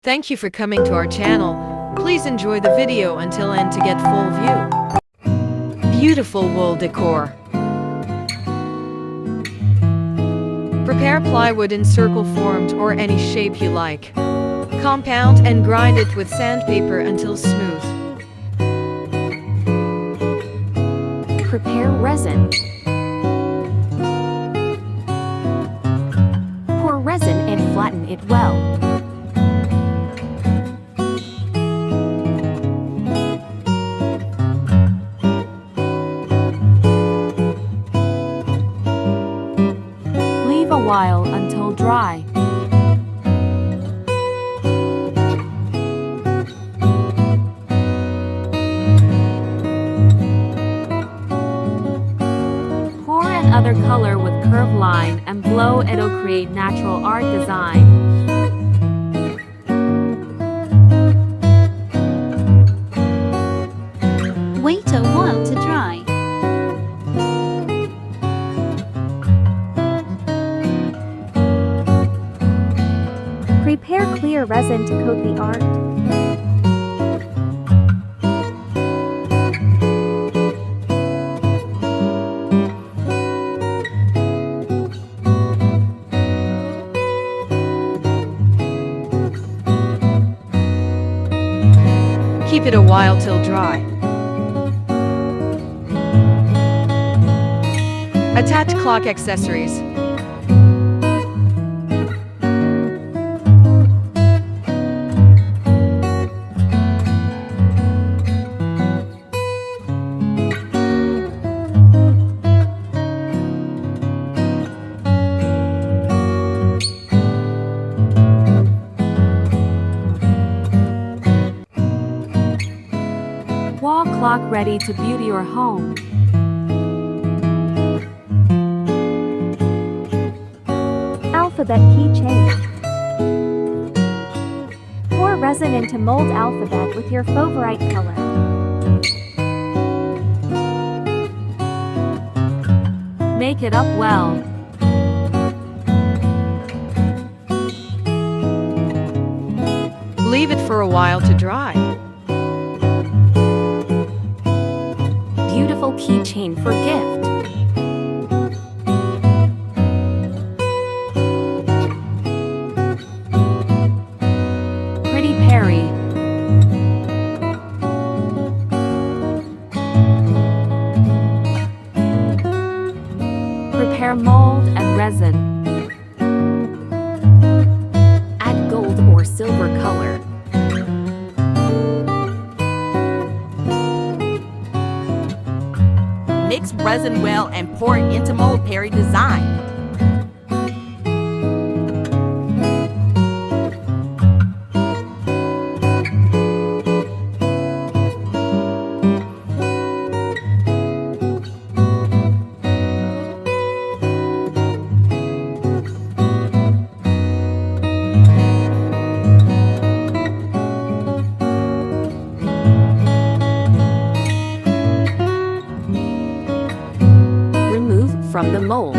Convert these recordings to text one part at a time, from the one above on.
Thank you for coming to our channel. Please enjoy the video until end to get full view. Beautiful wool decor. Prepare plywood in circle formed or any shape you like. Compound and grind it with sandpaper until smooth. Prepare resin. Pour resin and flatten it well. Leave a while until dry. Other color with curved line and blow, it'll create natural art design. Wait a while to dry. Prepare clear resin to coat the art. Keep it a while till dry. Attach clock accessories. Wall clock ready to beauty your home. Alphabet keychain. Pour resin into mold alphabet with your favorite color. Make it up well. Leave it for a while to dry. Beautiful keychain for gift. Pretty Perry. Prepare mold and resin. Add gold or silver color. Mix resin well and pour it into mold Perry design. From the mold.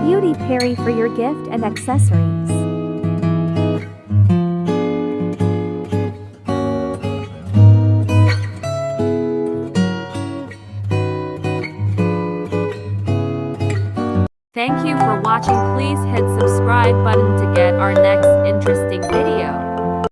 Beauty Perry for your gift and accessories. Thank you for watching. Please hit subscribe button to get our next interesting video.